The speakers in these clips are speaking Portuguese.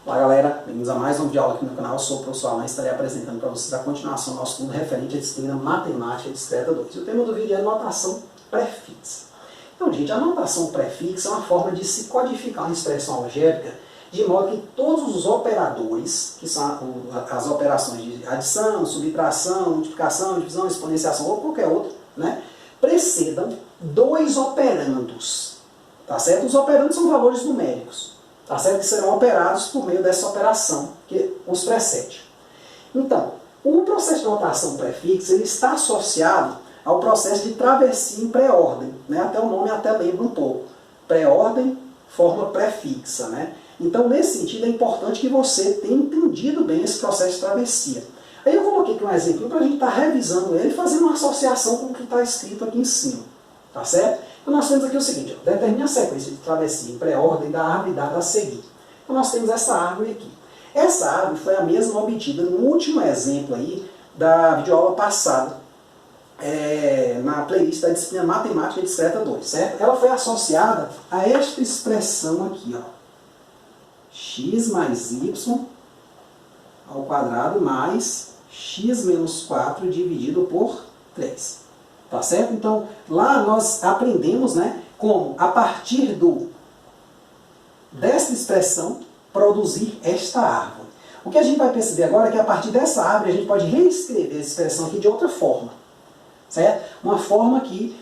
Olá galera, bem-vindos a mais um vídeo aula aqui no canal. Eu sou o professor Alan e estarei apresentando para vocês a continuação do nosso estudo referente à disciplina Matemática Discreta 2. E o tema do vídeo é notação pré-fixa. Então, gente, a notação pré-fixa é uma forma de se codificar uma expressão algébrica de modo que todos os operadores, que são as operações de adição, subtração, multiplicação, divisão, exponenciação ou qualquer outro, né, precedam dois operandos. Tá certo? Os operandos são valores numéricos. Tá certo? Que serão operados por meio dessa operação que os precede. Então, o processo de notação pré-fixa ele está associado ao processo de travessia em pré-ordem. Né? Até o nome até lembra um pouco. Pré-ordem, forma pré-fixa. Né? Então, nesse sentido, é importante que você tenha entendido bem esse processo de travessia. Aí eu coloquei aqui um exemplo para a gente estar revisando ele e fazendo uma associação com o que está escrito aqui em cima. Tá certo? Então nós temos aqui o seguinte, ó, determine a sequência de travessia em pré-ordem da árvore dada a seguir. Então nós temos essa árvore aqui. Essa árvore foi a mesma obtida no último exemplo aí da videoaula passada, na playlist da disciplina Matemática Discreta 2, certo? Ela foi associada a esta expressão aqui, ó, x mais y ao quadrado mais x menos 4 dividido por 3. Tá certo? Então, lá nós aprendemos, né, como, a partir desta expressão, produzir esta árvore. O que a gente vai perceber agora é que a partir dessa árvore a gente pode reescrever essa expressão aqui de outra forma. Certo? Uma forma que,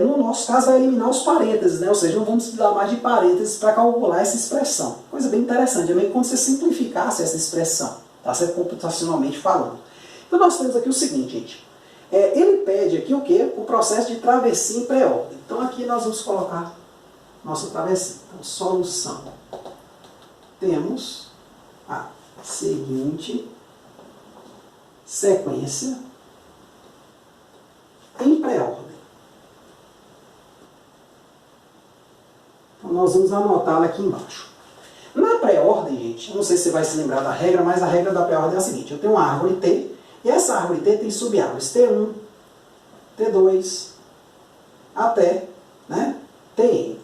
no nosso caso, vai eliminar os parênteses, né? Ou seja, não vamos precisar mais de parênteses para calcular essa expressão. Coisa bem interessante, é meio como se simplificasse essa expressão, tá certo? Computacionalmente falando. Então nós temos aqui o seguinte, gente. Ele pede aqui o quê? O processo de travessia em pré-ordem. Então aqui nós vamos colocar nossa travessia. Então, solução. Temos a seguinte sequência em pré-ordem. Então nós vamos anotá-la aqui embaixo. Na pré-ordem, gente, eu não sei se você vai se lembrar da regra, mas a regra da pré-ordem é a seguinte. Eu tenho uma árvore T, e essa árvore T tem subárvores T1, T2, até, né, Tn.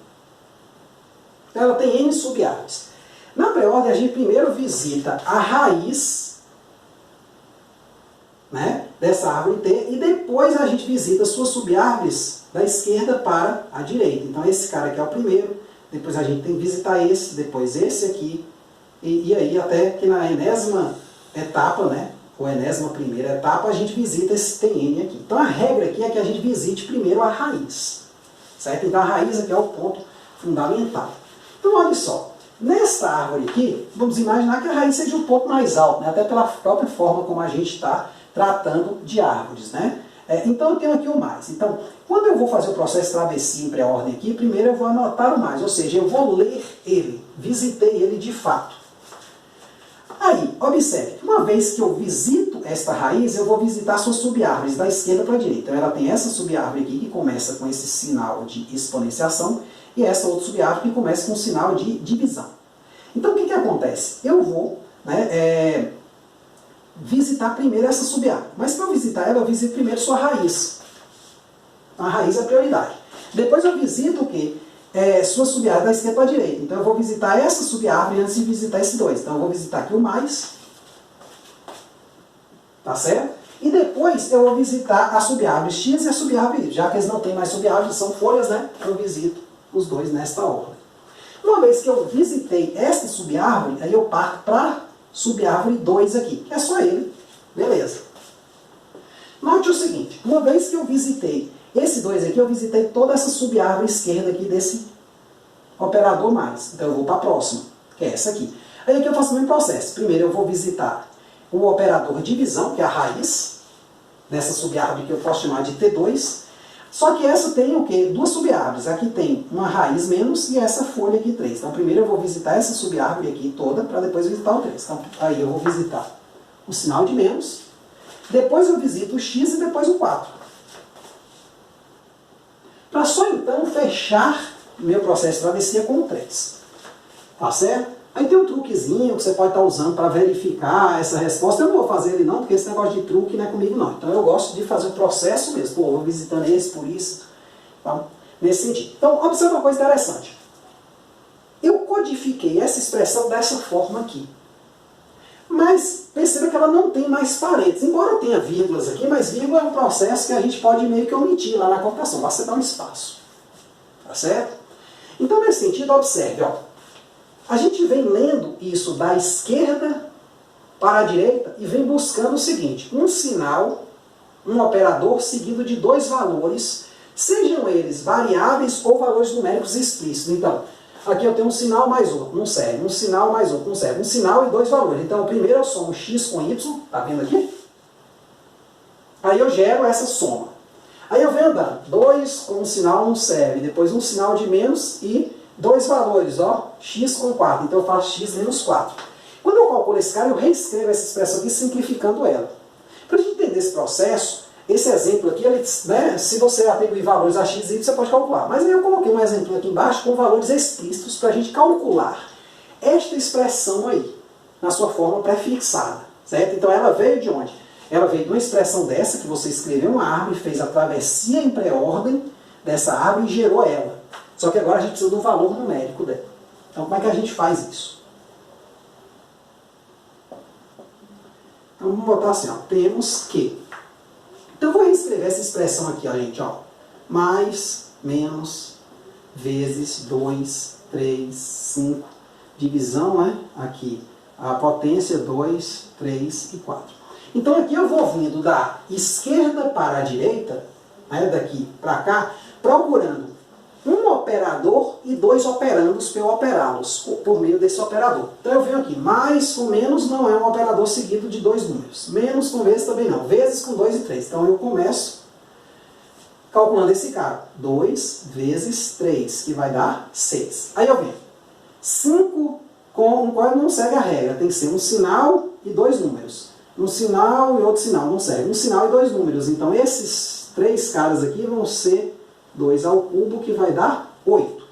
Então ela tem N subárvores. Na pré-ordem a gente primeiro visita a raiz, né, dessa árvore T e depois a gente visita suas subárvores da esquerda para a direita. Então esse cara aqui é o primeiro, depois a gente tem que visitar esse, depois esse aqui, e aí até que na enésima etapa, né, ou enésima primeira etapa, a gente visita esse Tn aqui. Então a regra aqui é que a gente visite primeiro a raiz. Certo? Então a raiz aqui é o ponto fundamental. Então olha só, nessa árvore aqui, vamos imaginar que a raiz seja um pouco mais alta, né? Até pela própria forma como a gente está tratando de árvores. Né? Então eu tenho aqui o mais. Então, quando eu vou fazer o processo de travessia em pré-ordem aqui, primeiro eu vou anotar o mais, ou seja, eu vou ler ele, visitei ele de fato. Aí, observe, uma vez que eu visito esta raiz, eu vou visitar suas subárvores da esquerda para a direita. Então ela tem essa subárvore aqui que começa com esse sinal de exponenciação e essa outra subárvore que começa com o sinal de divisão. Então o que acontece? Eu vou, né, visitar primeiro essa subárvore. Mas para eu visitar ela, eu visito primeiro sua raiz. A raiz é a prioridade. Depois eu visito o quê? Sua subárvore da esquerda para a direita. Então eu vou visitar essa subárvore antes de visitar esse 2. Então eu vou visitar aqui o mais. Tá certo? E depois eu vou visitar a subárvore X e a subárvore Y. Já que eles não têm mais subárvores, são folhas, né? Eu visito os dois nesta ordem. Uma vez que eu visitei esta subárvore, aí eu parto para subárvore 2 aqui, que é só ele. Beleza. Note o seguinte, uma vez que eu visitei esse 2 aqui, eu visitei toda essa subárvore esquerda aqui desse operador mais. Então eu vou para a próxima, que é essa aqui. Aí aqui eu faço o mesmo processo. Primeiro eu vou visitar o operador divisão, que é a raiz dessa subárvore que eu posso chamar de T2. Só que essa tem o quê? Duas subárvores. Aqui tem uma raiz menos e essa folha aqui 3. Então primeiro eu vou visitar essa subárvore aqui toda para depois visitar o 3. Então aí eu vou visitar o sinal de menos. Depois eu visito o X e depois o 4. Para só então fechar meu processo de travessia com o 3. Tá certo? Aí tem um truquezinho que você pode estar usando para verificar essa resposta. Eu não vou fazer ele não, porque esse negócio de truque não é comigo não. Então eu gosto de fazer o processo mesmo. Pô, eu vou visitando esse por isso. Tá? Nesse sentido. Então, observe uma coisa interessante. Eu codifiquei essa expressão dessa forma aqui. Mas perceba que ela não tem mais parênteses. Embora tenha vírgulas aqui, mas vírgula é um processo que a gente pode meio que omitir lá na computação. Basta dar um espaço. Tá certo? Então, nesse sentido, observe. Ó, a gente vem lendo isso da esquerda para a direita e vem buscando o seguinte. Um sinal, um operador seguido de dois valores, sejam eles variáveis ou valores numéricos explícitos. Então, aqui eu tenho um sinal mais outro, não serve. Um sinal mais outro, não serve. Um sinal e dois valores. Então, primeiro eu somo x com y, tá vendo aqui? Aí eu gero essa soma. Aí eu venho andando. 2 com um sinal não serve. Depois um sinal de menos e dois valores, ó. X com 4. Então eu faço x menos 4. Quando eu calculo esse cara, eu reescrevo essa expressão aqui, simplificando ela. Para a gente entender esse processo, esse exemplo aqui, ele, né, se você atribuir valores a x e y, você pode calcular. Mas aí eu coloquei um exemplo aqui embaixo com valores explícitos para a gente calcular esta expressão aí, na sua forma prefixada. Certo? Então ela veio de onde? Ela veio de uma expressão dessa, que você escreveu uma árvore, fez a travessia em pré-ordem dessa árvore e gerou ela. Só que agora a gente precisa do valor numérico dela. Então como é que a gente faz isso? Então vamos botar assim, ó, temos que... Então eu vou reescrever essa expressão aqui, ó, gente, ó. Mais, menos, vezes 2, 3, 5, divisão, né? Aqui, a potência 2, 3 e 4. Então aqui eu vou vindo da esquerda para a direita, né, daqui para cá, procurando um operador e dois operandos para eu operá-los por meio desse operador. Então eu venho aqui, mais com menos não é um operador seguido de dois números. Menos com vezes também não. Vezes com 2 e 3. Então eu começo calculando esse cara. 2 vezes 3, que vai dar 6. Aí eu venho. 5 com um qual não segue a regra. Tem que ser um sinal e dois números. Um sinal e outro sinal. Não segue. Um sinal e dois números. Então esses três caras aqui vão ser 2 ao cubo, que vai dar 8.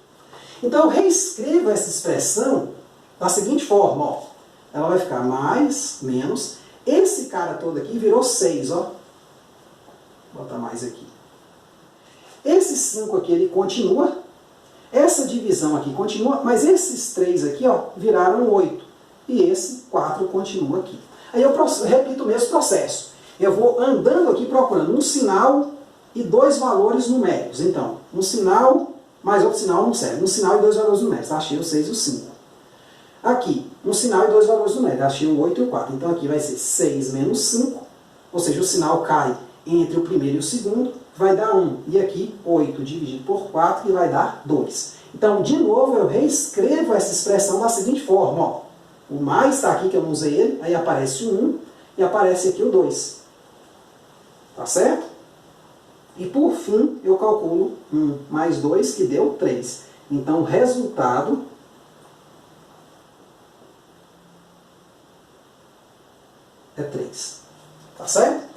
Então eu reescrevo essa expressão da seguinte forma, ó. Ela vai ficar mais, menos. Esse cara todo aqui virou 6, ó. Vou botar mais aqui. Esse 5 aqui, ele continua. Essa divisão aqui continua, mas esses 3 aqui, ó, viraram 8. E esse 4 continua aqui. Aí eu repito o mesmo processo. Eu vou andando aqui procurando um sinal e dois valores numéricos. Então, um sinal mais outro sinal não serve. Um sinal e dois valores numéricos. Achei o 6 e o 5. Aqui, um sinal e dois valores numéricos. Achei o 8 e o 4. Então aqui vai ser 6 menos 5. Ou seja, o sinal cai entre o primeiro e o segundo. Vai dar 1. E aqui, 8 dividido por 4, que vai dar 2. Então, de novo, eu reescrevo essa expressão da seguinte forma. Ó. O mais está aqui, que eu não usei ele. Aí aparece o 1 e aparece aqui o 2. Tá certo? E por fim, eu calculo 1 mais 2, que deu 3. Então, o resultado é 3. Tá certo?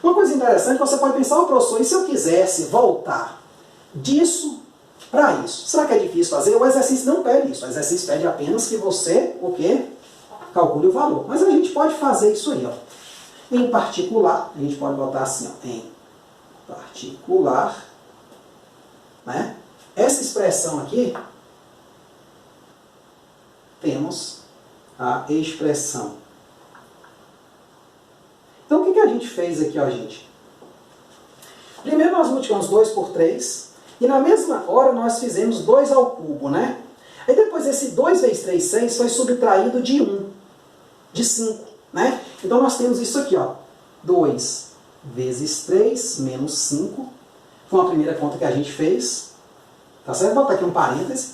Uma coisa interessante, você pode pensar, oh, professor, e se eu quisesse voltar disso para isso? Será que é difícil fazer? O exercício não pede isso. O exercício pede apenas que você, o quê? Calcule o valor. Mas a gente pode fazer isso aí, ó. Em particular, a gente pode botar assim, ó, em particular, né? Essa expressão aqui, temos a expressão. Então o que a gente fez aqui, ó, gente? Primeiro nós multiplicamos 2 por 3, e na mesma hora nós fizemos 2 ao cubo, né? Aí depois esse 2 vezes 3, 6, foi subtraído de 1, de 5, né? Então nós temos isso aqui, ó, 2 vezes 3 menos 5, foi a primeira conta que a gente fez, tá certo? Vou botar aqui um parêntese.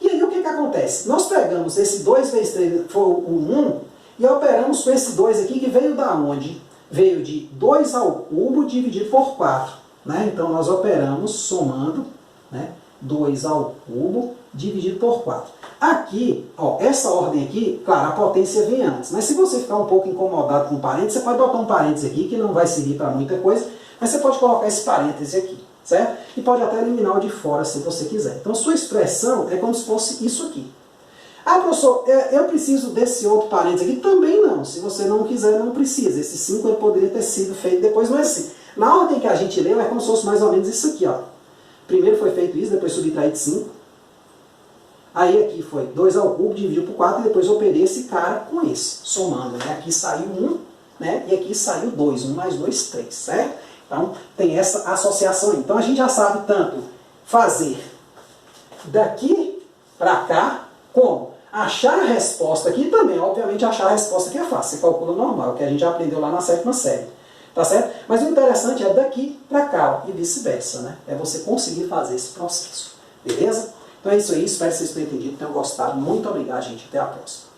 E aí o que acontece? Nós pegamos esse 2 vezes 3, foi o 1, e operamos com esse 2 aqui, que veio da onde? Veio de 2 ao cubo dividido por 4. Né? Então nós operamos somando, né, 2 ao cubo dividido por 4. Aqui, ó, essa ordem aqui, claro, a potência vem antes. Mas se você ficar um pouco incomodado com parênteses, você pode botar um parêntese aqui, que não vai servir para muita coisa, mas você pode colocar esse parêntese aqui, certo? E pode até eliminar o de fora, se você quiser. Então sua expressão é como se fosse isso aqui. Ah, professor, eu preciso desse outro parênteses aqui? Também não. Se você não quiser, não precisa. Esse 5 ele poderia ter sido feito depois, não é assim. Na ordem que a gente leu, é como se fosse mais ou menos isso aqui, ó. Primeiro foi feito isso, depois subtraído 5. Aí aqui foi 2 ao cubo, dividiu por 4 e depois eu operei esse cara com esse, somando, né? Aqui saiu 1, né? E aqui saiu 2, 1 mais 2, 3, certo? Então tem essa associação aí. Então a gente já sabe tanto fazer daqui para cá, como achar a resposta aqui também. Obviamente achar a resposta aqui é fácil, você calcula normal, que a gente já aprendeu lá na 7ª série. Tá certo? Mas o interessante é daqui para cá, ó, e vice-versa, né? É você conseguir fazer esse processo. Beleza? Então é isso aí, espero que vocês tenham entendido, tenham gostado. Muito obrigado, gente. Até a próxima.